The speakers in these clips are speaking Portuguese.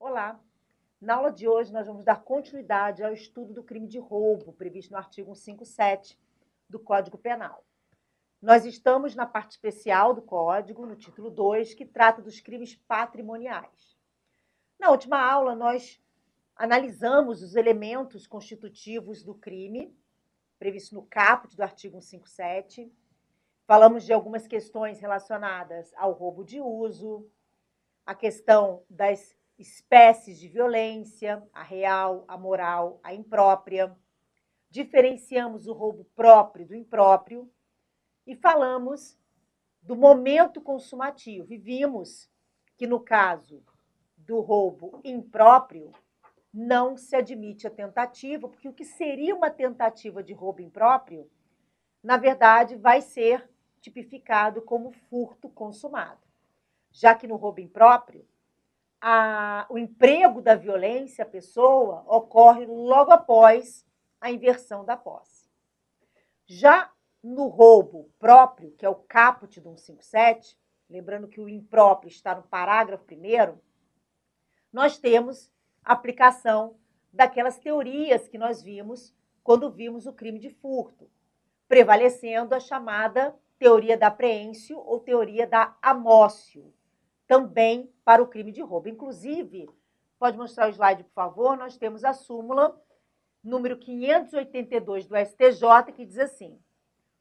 Olá! Na aula de hoje, nós vamos dar continuidade ao estudo do crime de roubo, previsto no artigo 157 do Código Penal. Nós estamos na parte especial do Código, no título 2, que trata dos crimes patrimoniais. Na última aula, nós analisamos os elementos constitutivos do crime, previsto no caput do artigo 157. Falamos de algumas questões relacionadas ao roubo de uso, a questão das espécies de violência, a real, a moral, a imprópria. Diferenciamos o roubo próprio do impróprio e falamos do momento consumativo. E vimos que, no caso do roubo impróprio, não se admite a tentativa, porque o que seria uma tentativa de roubo impróprio, na verdade, vai ser tipificado como furto consumado. Já que no roubo impróprio, o emprego da violência à pessoa ocorre logo após a inversão da posse. Já no roubo próprio, que é o caput do 157, lembrando que o impróprio está no parágrafo 1º, nós temos a aplicação daquelas teorias que nós vimos quando vimos o crime de furto, prevalecendo a chamada teoria da apreensio ou teoria da amócio, também para o crime de roubo. Inclusive, pode mostrar o slide, por favor, nós temos a súmula número 582 do STJ, que diz assim: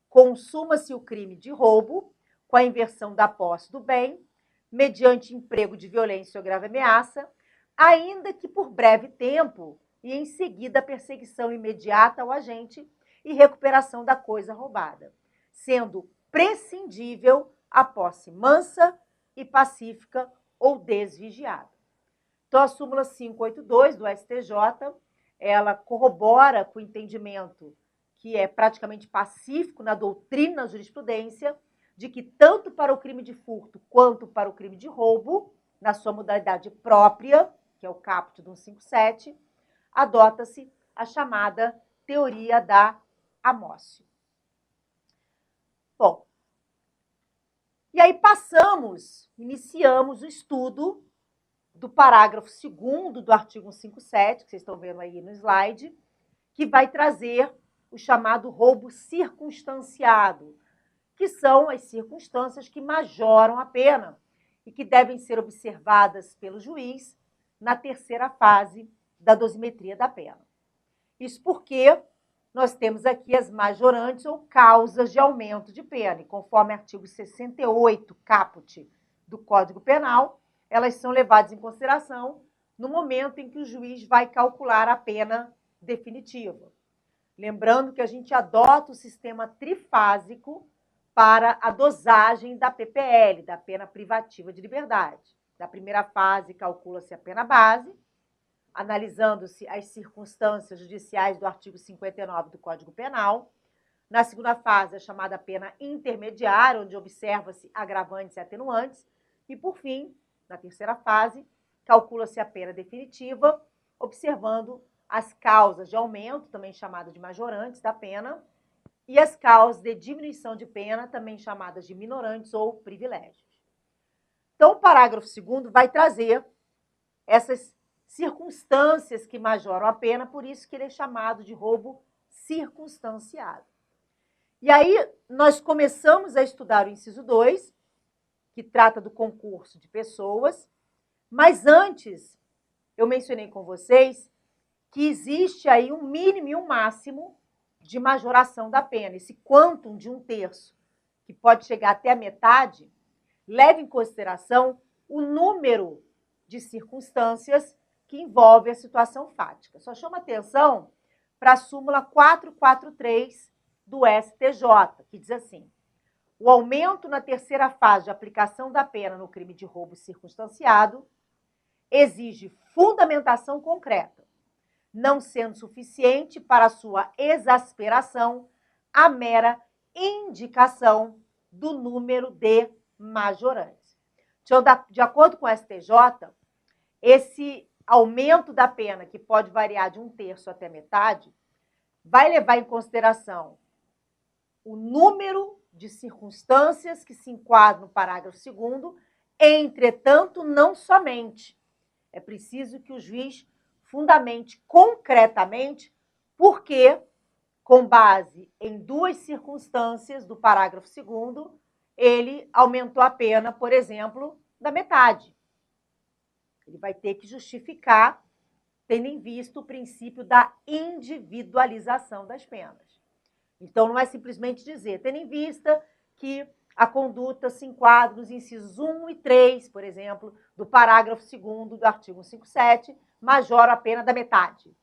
consuma-se o crime de roubo com a inversão da posse do bem, mediante emprego de violência ou grave ameaça, ainda que por breve tempo, e em seguida a perseguição imediata ao agente e recuperação da coisa roubada, sendo prescindível a posse mansa e pacífica ou desvigiada. Então, a súmula 582 do STJ, ela corrobora com o entendimento que é praticamente pacífico na doutrina, na jurisprudência, de que tanto para o crime de furto quanto para o crime de roubo, na sua modalidade própria, que é o caput do 157, adota-se a chamada teoria da amócio. Bom, e aí iniciamos o estudo do parágrafo 2º do artigo 157, que vocês estão vendo aí no slide, que vai trazer o chamado roubo circunstanciado, que são as circunstâncias que majoram a pena e que devem ser observadas pelo juiz na terceira fase da dosimetria da pena. Isso porque nós temos aqui as majorantes ou causas de aumento de pena, e conforme artigo 68, caput do Código Penal, elas são levadas em consideração no momento em que o juiz vai calcular a pena definitiva. Lembrando que a gente adota o sistema trifásico para a dosagem da PPL, da pena privativa de liberdade. Na primeira fase, calcula-se a pena base, analisando-se as circunstâncias judiciais do artigo 59 do Código Penal. Na segunda fase, a chamada pena intermediária, onde observa-se agravantes e atenuantes. E, por fim, na terceira fase, calcula-se a pena definitiva, observando as causas de aumento, também chamadas de majorantes da pena, e as causas de diminuição de pena, também chamadas de minorantes ou privilégios. Então, o parágrafo 2º vai trazer essas circunstâncias que majoram a pena, por isso que ele é chamado de roubo circunstanciado. E aí, nós começamos a estudar o inciso 2, que trata do concurso de pessoas, mas antes, eu mencionei com vocês que existe aí um mínimo e um máximo de majoração da pena. Esse quantum de 1/3, que pode chegar até a metade, leva em consideração o número de circunstâncias que envolve a situação fática. Só chama atenção para a súmula 443 do STJ, que diz assim: o aumento na terceira fase de aplicação da pena no crime de roubo circunstanciado exige fundamentação concreta, não sendo suficiente para sua exasperação a mera indicação do número de majorantes. Então, de acordo com o STJ, esse aumento da pena, que pode variar de 1/3 até metade, vai levar em consideração o número de circunstâncias que se enquadram no parágrafo 2º, entretanto, não somente É preciso que o juiz fundamente concretamente por que, com base em 2 circunstâncias do parágrafo 2º, ele aumentou a pena, por exemplo, da metade. Ele vai ter que justificar, tendo em vista o princípio da individualização das penas. Então, não é simplesmente dizer, tendo em vista que a conduta se enquadra nos incisos 1 e 3, por exemplo, do parágrafo 2º do artigo 157, majora a pena da metade.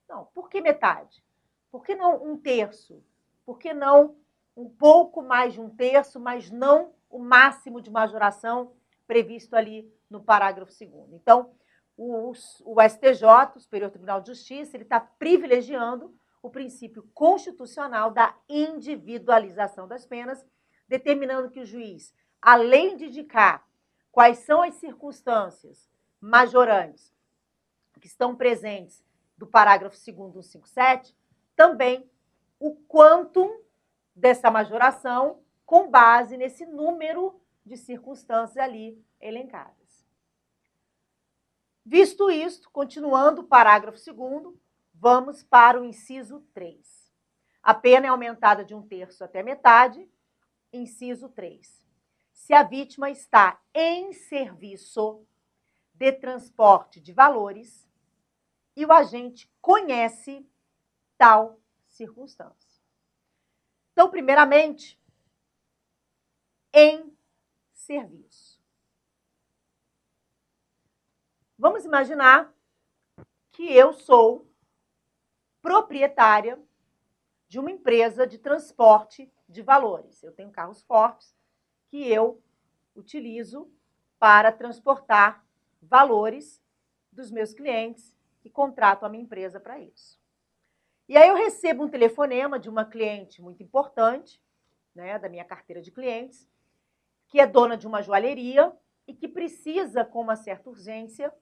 Não, por que metade? Por que não 1/3? Por que não um pouco mais de 1/3, mas não o máximo de majoração previsto ali no parágrafo 2º? Então, o STJ, o Superior Tribunal de Justiça, ele está privilegiando o princípio constitucional da individualização das penas, determinando que o juiz, além de indicar quais são as circunstâncias majorantes que estão presentes do parágrafo 2º do 157, também o quantum dessa majoração com base nesse número de circunstâncias ali elencadas. Visto isto, continuando o parágrafo 2º, vamos para o inciso 3. A pena é aumentada de 1/3 até metade. Inciso 3. Se a vítima está em serviço de transporte de valores e o agente conhece tal circunstância. Então, primeiramente, em serviço. Vamos imaginar que eu sou proprietária de uma empresa de transporte de valores. Eu tenho carros fortes que eu utilizo para transportar valores dos meus clientes e contrato a minha empresa para isso. E aí eu recebo um telefonema de uma cliente muito importante, né, da minha carteira de clientes, que é dona de uma joalheria e que precisa, com uma certa urgência,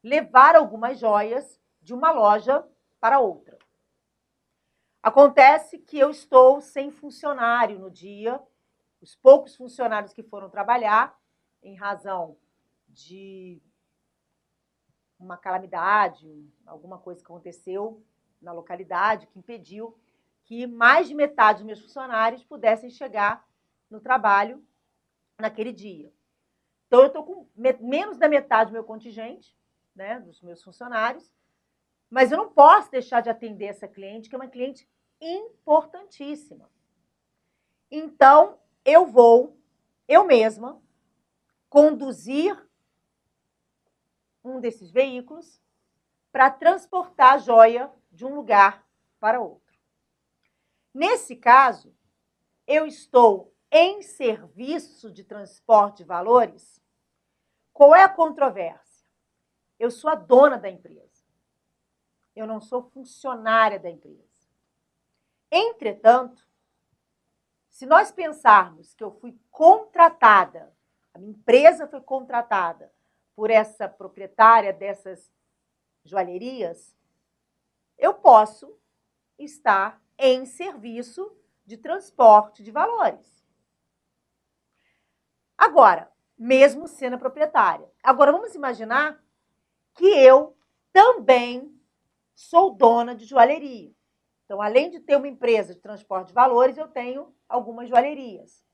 levar algumas joias de uma loja para outra. Acontece que eu estou sem funcionário no dia, os poucos funcionários que foram trabalhar, em razão de uma calamidade, alguma coisa que aconteceu na localidade, que impediu que mais de metade dos meus funcionários pudessem chegar no trabalho naquele dia. Então, eu estou com menos da metade do meu contingente, né, dos meus funcionários, mas eu não posso deixar de atender essa cliente, que é uma cliente importantíssima. Então, eu vou, eu mesma, conduzir um desses veículos para transportar a joia de um lugar para outro. Nesse caso, eu estou em serviço de transporte de valores. Qual é a controvérsia? Eu sou a dona da empresa. Eu não sou funcionária da empresa. Entretanto, se nós pensarmos que eu fui contratada, a minha empresa foi contratada por essa proprietária dessas joalherias, eu posso estar em serviço de transporte de valores. Agora, mesmo sendo a proprietária. Agora, vamos imaginar que eu também sou dona de joalheria. Então, além de ter uma empresa de transporte de valores, eu tenho algumas joalherias.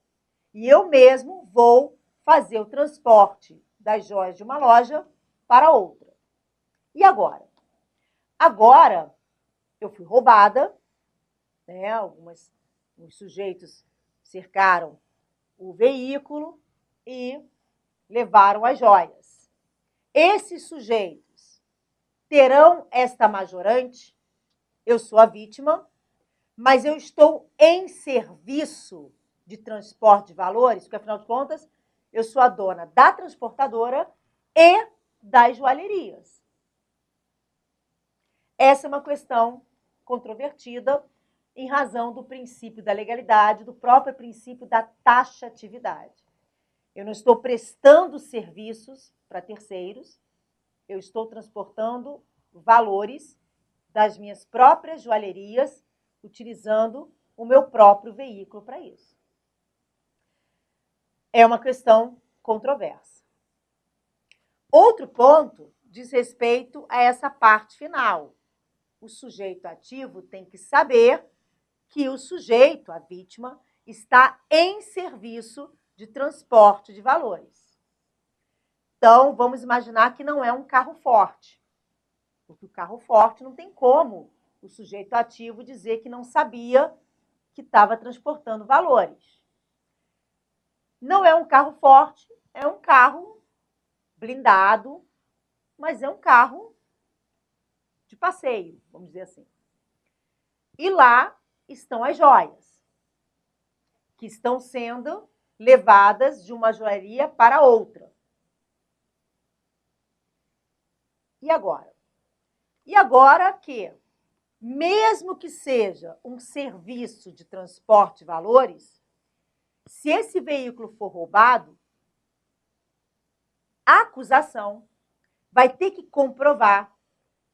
E eu mesmo vou fazer o transporte das joias de uma loja para outra. E agora? Agora, eu fui roubada, né? Alguns sujeitos cercaram o veículo e levaram as joias. Esses sujeitos terão esta majorante. Eu sou a vítima, mas eu estou em serviço de transporte de valores, porque, afinal de contas, eu sou a dona da transportadora e das joalherias. Essa é uma questão controvertida em razão do princípio da legalidade, do próprio princípio da taxatividade. Eu não estou prestando serviços para terceiros, eu estou transportando valores das minhas próprias joalherias, utilizando o meu próprio veículo para isso. É uma questão controversa. Outro ponto diz respeito a essa parte final. O sujeito ativo tem que saber que o sujeito, a vítima, está em serviço de transporte de valores. Então, vamos imaginar que não é um carro forte, porque o carro forte não tem como o sujeito ativo dizer que não sabia que estava transportando valores. Não é um carro forte, é um carro blindado, mas é um carro de passeio, vamos dizer assim. E lá estão as joias, que estão sendo levadas de uma joalheria para outra. E agora? E agora que, mesmo que seja um serviço de transporte de valores, se esse veículo for roubado, a acusação vai ter que comprovar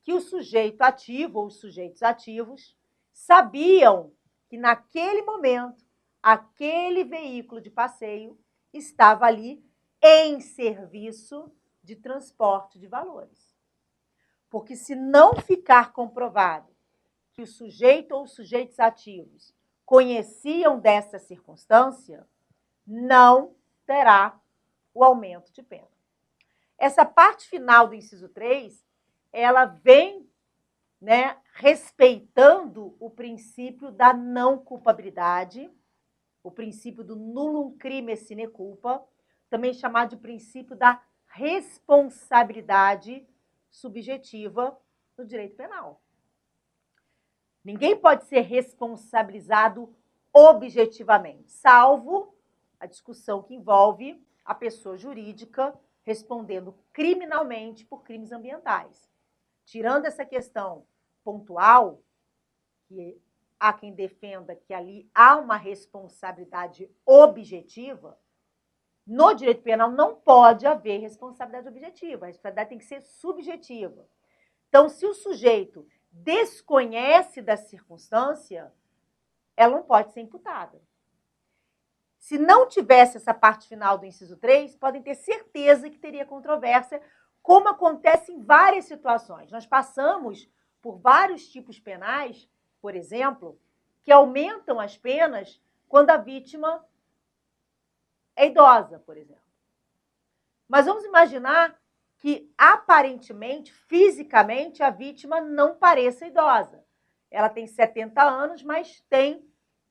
que o sujeito ativo ou os sujeitos ativos sabiam que naquele momento aquele veículo de passeio estava ali em serviço de transporte de valores. Porque se não ficar comprovado que o sujeito ou os sujeitos ativos conheciam dessa circunstância, não terá o aumento de pena. Essa parte final do inciso 3, ela vem, né, respeitando o princípio da não culpabilidade, o princípio do nullum crimen sine culpa, também chamado de princípio da responsabilidade subjetiva no direito penal. Ninguém pode ser responsabilizado objetivamente, salvo a discussão que envolve a pessoa jurídica respondendo criminalmente por crimes ambientais. Tirando essa questão pontual, que há quem defenda que ali há uma responsabilidade objetiva, no direito penal não pode haver responsabilidade objetiva, a responsabilidade tem que ser subjetiva. Então, se o sujeito desconhece da circunstância, ela não pode ser imputada. Se não tivesse essa parte final do inciso 3, podem ter certeza que teria controvérsia, como acontece em várias situações. Nós passamos por vários tipos penais, por exemplo, que aumentam as penas quando a vítima é idosa, por exemplo. Mas vamos imaginar que, aparentemente, fisicamente, a vítima não pareça idosa. Ela tem 70 anos, mas tem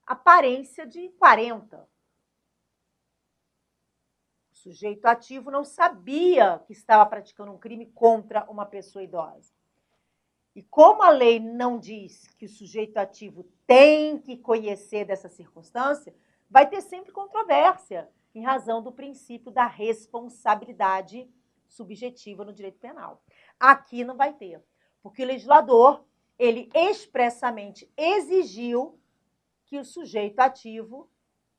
aparência de 40. O sujeito ativo não sabia que estava praticando um crime contra uma pessoa idosa. E como a lei não diz que o sujeito ativo tem que conhecer dessa circunstância, vai ter sempre controvérsia em razão do princípio da responsabilidade subjetiva no direito penal. Aqui não vai ter, porque o legislador, ele expressamente exigiu que o sujeito ativo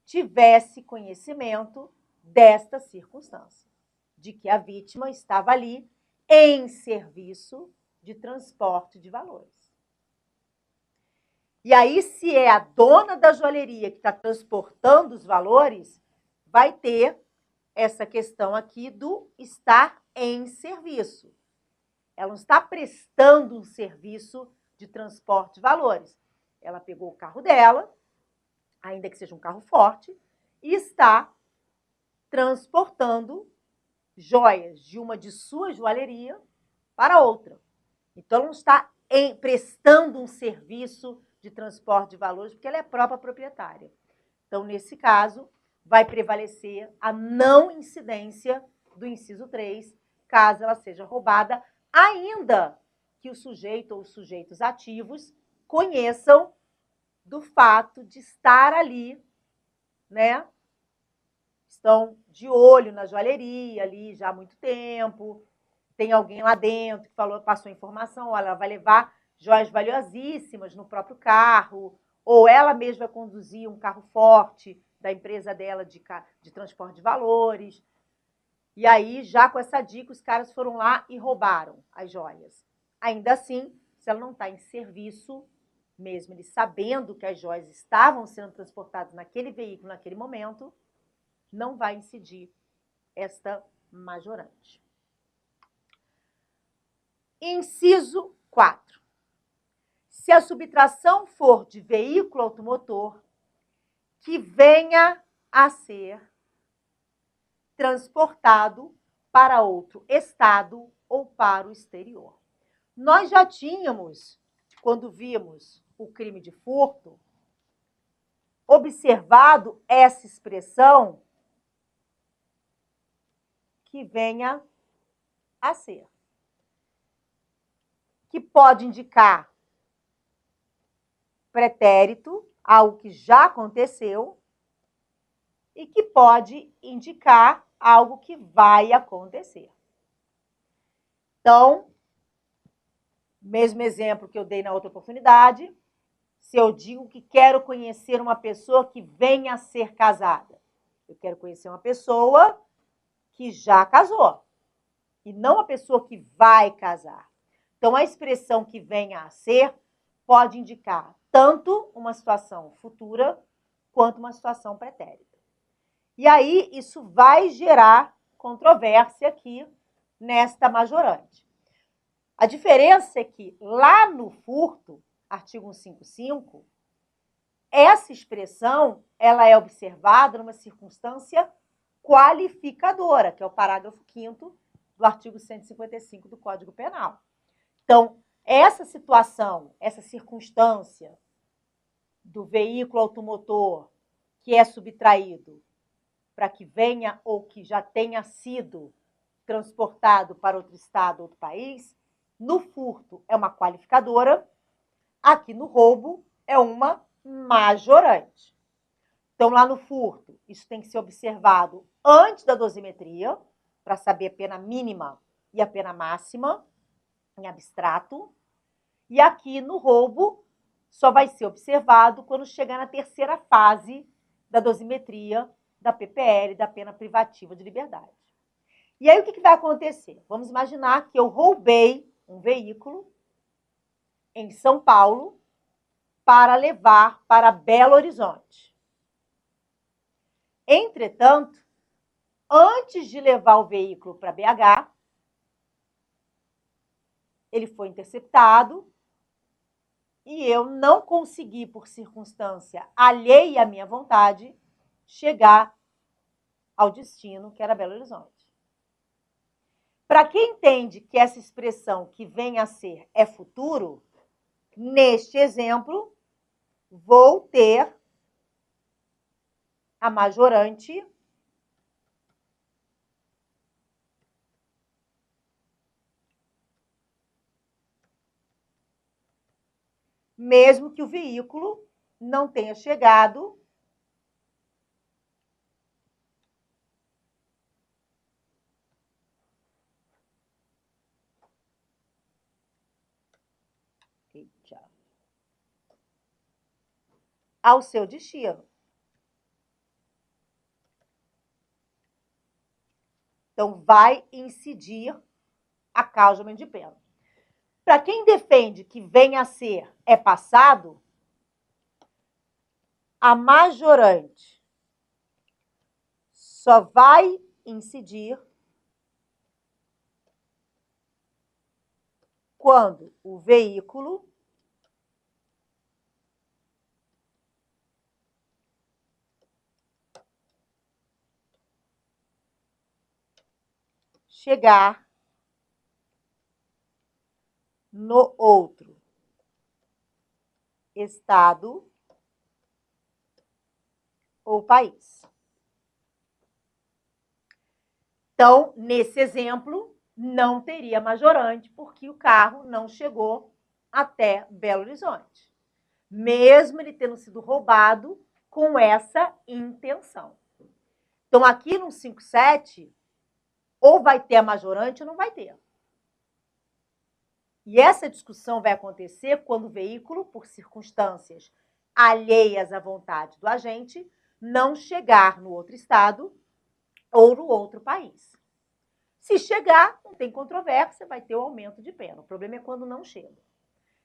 tivesse conhecimento desta circunstância, de que a vítima estava ali em serviço de transporte de valores. E aí, se é a dona da joalheria que está transportando os valores, vai ter essa questão aqui do estar em serviço. Ela não está prestando um serviço de transporte de valores. Ela pegou o carro dela, ainda que seja um carro forte, e está transportando joias de uma de sua joalheria para outra. Então, ela não está prestando um serviço de transporte de valores, porque ela é a própria proprietária. Então, nesse caso, vai prevalecer a não incidência do inciso 3, caso ela seja roubada, ainda que o sujeito ou os sujeitos ativos conheçam do fato de estar ali, né? Estão de olho na joalheria ali já há muito tempo, tem alguém lá dentro que passou informação, olha, ela vai levar joias valiosíssimas no próprio carro, ou ela mesma vai conduzir um carro forte da empresa dela de transporte de valores. E aí, já com essa dica, os caras foram lá e roubaram as joias. Ainda assim, se ela não está em serviço, mesmo ele sabendo que as joias estavam sendo transportadas naquele veículo, naquele momento, não vai incidir esta majorante. Inciso 4. Se a subtração for de veículo automotor que venha a ser transportado para outro estado ou para o exterior. Nós já tínhamos, quando vimos o crime de furto, observado essa expressão que venha a ser, que pode indicar pretérito, algo que já aconteceu, e que pode indicar algo que vai acontecer. Então, mesmo exemplo que eu dei na outra oportunidade, se eu digo que quero conhecer uma pessoa que venha a ser casada, eu quero conhecer uma pessoa que já casou, e não a pessoa que vai casar. Então, a expressão que venha a ser pode indicar tanto uma situação futura quanto uma situação pretérita. E aí, isso vai gerar controvérsia aqui nesta majorante. A diferença é que lá no furto, artigo 155, essa expressão ela é observada numa circunstância qualificadora, que é o parágrafo 5º do artigo 155 do Código Penal. Então, essa situação, essa circunstância do veículo automotor que é subtraído para que venha ou que já tenha sido transportado para outro estado, outro país, no furto é uma qualificadora, aqui no roubo é uma majorante. Então, lá no furto, isso tem que ser observado antes da dosimetria, para saber a pena mínima e a pena máxima, em abstrato. E aqui no roubo, só vai ser observado quando chegar na terceira fase da dosimetria, da PPL, da pena privativa de liberdade. E aí, o que vai acontecer? Vamos imaginar que eu roubei um veículo em São Paulo para levar para Belo Horizonte. Entretanto, antes de levar o veículo para BH, ele foi interceptado e eu não consegui, por circunstância alheia à minha vontade, chegar ao destino, que era Belo Horizonte. Para quem entende que essa expressão que vem a ser é futuro, neste exemplo, vou ter a majorante mesmo que o veículo não tenha chegado ao seu destino. Então, vai incidir a causa de pena. Para quem defende que venha a ser é passado, a majorante só vai incidir quando o veículo chegar no outro estado ou país. Então, nesse exemplo, não teria majorante, porque o carro não chegou até Belo Horizonte, mesmo ele tendo sido roubado com essa intenção. Então, aqui no 57, ou vai ter a majorante ou não vai ter. E essa discussão vai acontecer quando o veículo, por circunstâncias alheias à vontade do agente, não chegar no outro estado ou no outro país. Se chegar, não tem controvérsia, vai ter o aumento de pena. O problema é quando não chega.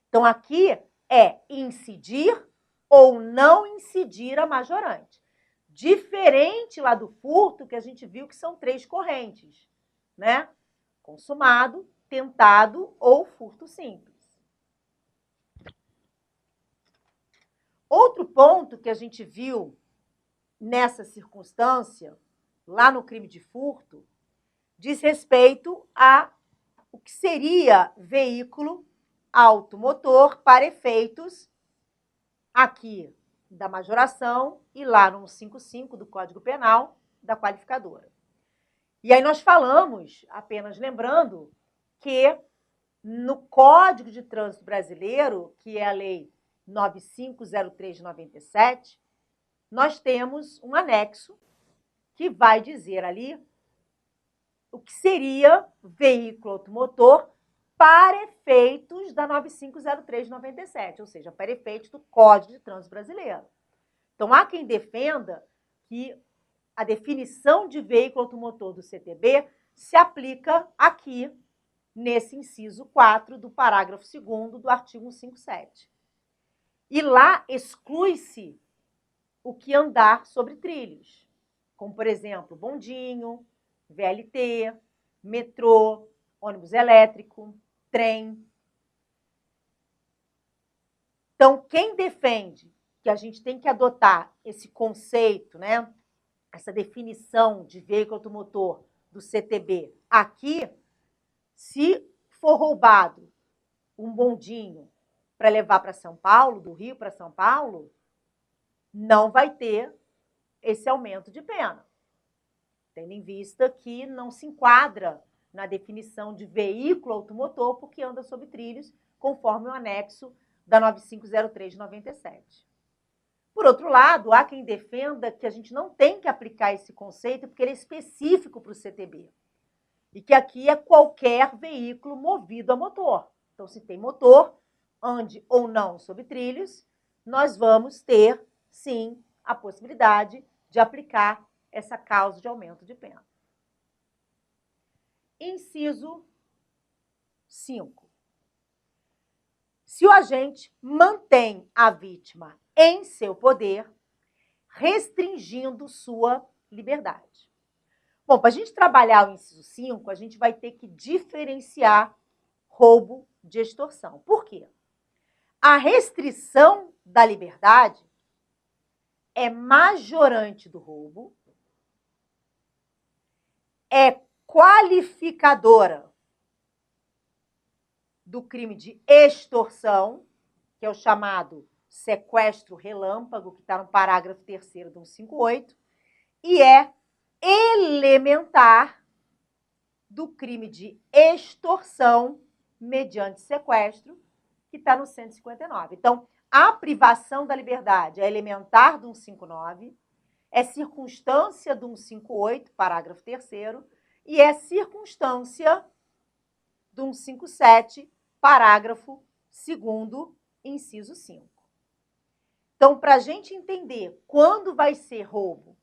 Então, aqui é incidir ou não incidir a majorante. Diferente lá do furto, que a gente viu que são 3 correntes, né? Consumado, tentado ou furto simples. Outro ponto que a gente viu nessa circunstância, lá no crime de furto, diz respeito a o que seria veículo automotor para efeitos aqui da majoração e lá no 155 do Código Penal da qualificadora. E aí nós falamos, apenas lembrando, que no Código de Trânsito Brasileiro, que é a Lei 9503 de 97, nós temos um anexo que vai dizer ali o que seria veículo automotor para efeitos da 9503 de 97, ou seja, para efeitos do Código de Trânsito Brasileiro. Então, há quem defenda que a definição de veículo automotor do CTB se aplica aqui, nesse inciso 4 do parágrafo 2º do artigo 157. E lá exclui-se o que andar sobre trilhos, como, por exemplo, bondinho, VLT, metrô, ônibus elétrico, trem. Então, quem defende que a gente tem que adotar esse conceito, né, essa definição de veículo automotor do CTB aqui, se for roubado um bondinho para levar para São Paulo, do Rio para São Paulo, não vai ter esse aumento de pena, tendo em vista que não se enquadra na definição de veículo automotor porque anda sobre trilhos, conforme o anexo da 9503 de 97. Por outro lado, há quem defenda que a gente não tem que aplicar esse conceito porque ele é específico para o CTB. E que aqui é qualquer veículo movido a motor. Então, se tem motor, ande ou não sobre trilhos, nós vamos ter, sim, a possibilidade de aplicar essa causa de aumento de pena. Inciso 5. Se o agente mantém a vítima em seu poder, restringindo sua liberdade. Bom, para a gente trabalhar o inciso 5, a gente vai ter que diferenciar roubo de extorsão. Por quê? A restrição da liberdade é majorante do roubo, é qualificadora do crime de extorsão, que é o chamado sequestro relâmpago, que está no parágrafo 3º do 158, e é elementar do crime de extorsão mediante sequestro, que está no 159. Então, a privação da liberdade é elementar do 159, é circunstância do 158, parágrafo 3º, e é circunstância do 157, parágrafo 2º, inciso 5. Então, para a gente entender quando vai ser roubo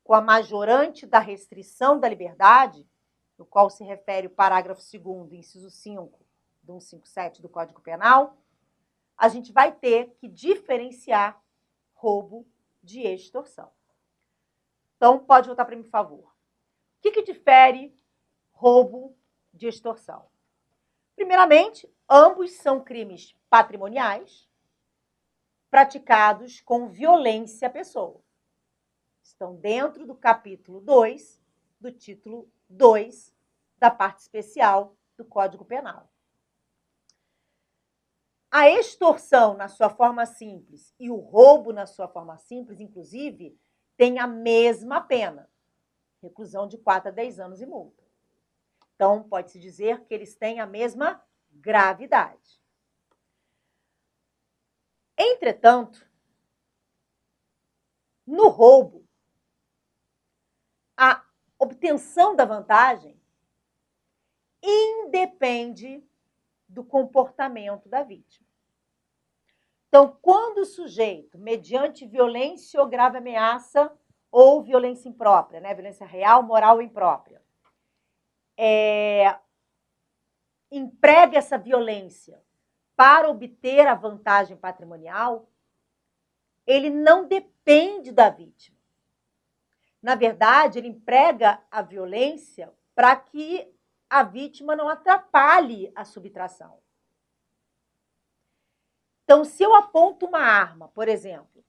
com a majorante da restrição da liberdade, no qual se refere o parágrafo 2º, inciso 5, do 157 do Código Penal, a gente vai ter que diferenciar roubo de extorsão. Então, pode voltar para mim, por favor. O que difere roubo de extorsão? Primeiramente, ambos são crimes patrimoniais praticados com violência à pessoa. Estão dentro do capítulo 2, do título 2, da parte especial do Código Penal. A extorsão na sua forma simples e o roubo na sua forma simples, inclusive, têm a mesma pena, reclusão de 4 a 10 anos e multa. Então, pode-se dizer que eles têm a mesma gravidade. Entretanto, no roubo, a obtenção da vantagem independe do comportamento da vítima. Então, quando o sujeito, mediante violência ou grave ameaça ou violência imprópria, né, violência real, moral ou imprópria, emprega essa violência para obter a vantagem patrimonial, ele não depende da vítima. Na verdade, ele emprega a violência para que a vítima não atrapalhe a subtração. Então, se eu aponto uma arma, por exemplo,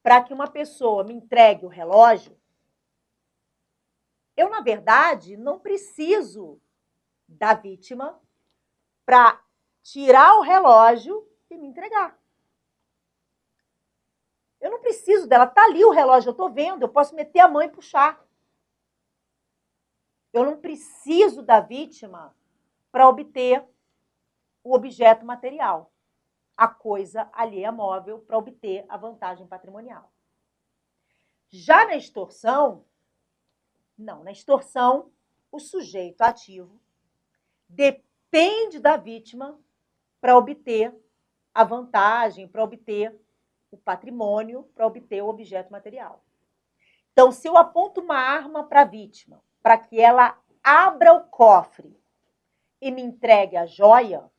para que uma pessoa me entregue o relógio, eu, na verdade, não preciso da vítima para tirar o relógio e me entregar. Eu não preciso dela, tá ali o relógio, eu estou vendo, eu posso meter a mão e puxar. Eu não preciso da vítima para obter o objeto material, a coisa alheia móvel, para obter a vantagem patrimonial. Já na extorsão, não, na extorsão, o sujeito ativo depende da vítima para obter a vantagem, para obter o patrimônio, para obter o objeto material. Então, se eu aponto uma arma para a vítima, para que ela abra o cofre e me entregue a joia,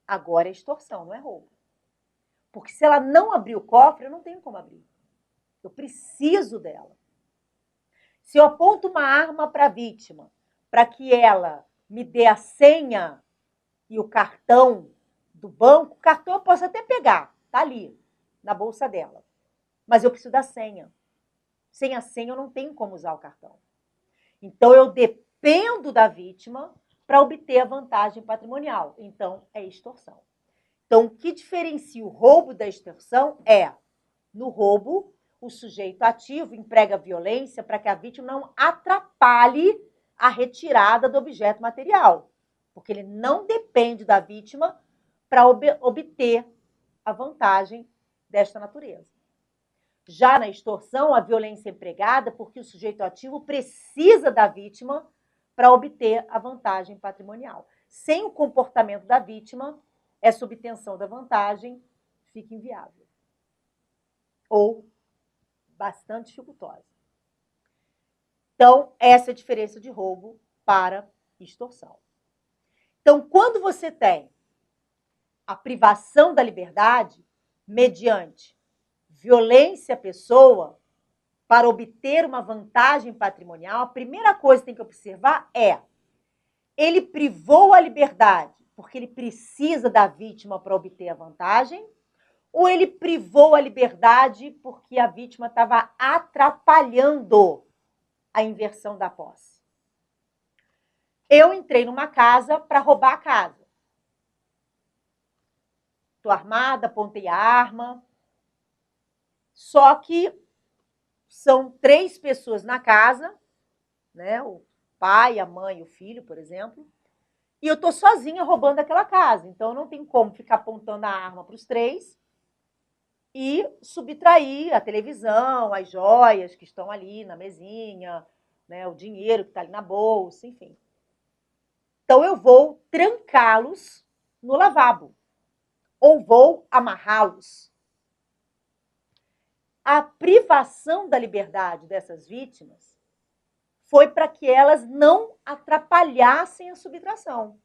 agora é extorsão, não é roubo. Porque se ela não abrir o cofre, eu não tenho como abrir. Eu preciso dela. Se eu aponto uma arma para a vítima, para que ela me dê a senha e o cartão do banco, o cartão eu posso até pegar, tá ali, na bolsa dela. Mas eu preciso da senha. Sem a senha eu não tenho como usar o cartão. Então eu dependo da vítima para obter a vantagem patrimonial. Então é extorsão. Então o que diferencia o roubo da extorsão é, no roubo, o sujeito ativo emprega violência para que a vítima não atrapalhe a retirada do objeto material, porque ele não depende da vítima para obter a vantagem desta natureza. Já na extorsão, a violência é empregada porque o sujeito ativo precisa da vítima para obter a vantagem patrimonial. Sem o comportamento da vítima, essa obtenção da vantagem fica inviável ou bastante dificultosa. Então, essa é a diferença de roubo para extorsão. Então, quando você tem a privação da liberdade mediante violência à pessoa para obter uma vantagem patrimonial, a primeira coisa que tem que observar é: ele privou a liberdade porque ele precisa da vítima para obter a vantagem, ou ele privou a liberdade porque a vítima estava atrapalhando a inversão da posse? Eu entrei numa casa para roubar a casa. Estou armada, apontei a arma. Só que são 3 pessoas na casa, né? O pai, a mãe e o filho, por exemplo. E eu estou sozinha roubando aquela casa. Então, eu não tenho como ficar apontando a arma para os 3 e subtrair a televisão, as joias que estão ali na mesinha, né? O dinheiro que está ali na bolsa, enfim. Então, eu vou trancá-los no lavabo ou vou amarrá-los. A privação da liberdade dessas vítimas foi para que elas não atrapalhassem a subtração.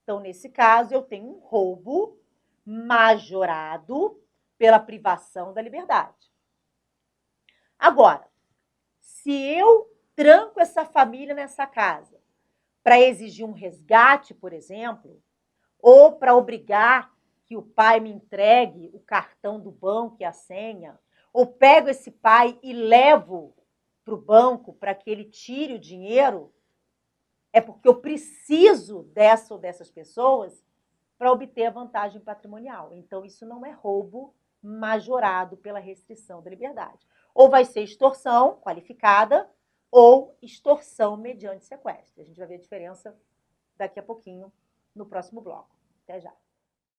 Então, nesse caso, eu tenho um roubo majorado pela privação da liberdade. Agora, se eu tranco essa família nessa casa para exigir um resgate, por exemplo, ou para obrigar que o pai me entregue o cartão do banco e a senha, ou pego esse pai e levo para o banco para que ele tire o dinheiro, é porque eu preciso dessa ou dessas pessoas para obter a vantagem patrimonial. Então, isso não é roubo majorado pela restrição da liberdade. Ou vai ser extorsão qualificada ou extorsão mediante sequestro. A gente vai ver a diferença daqui a pouquinho no próximo bloco. Até já.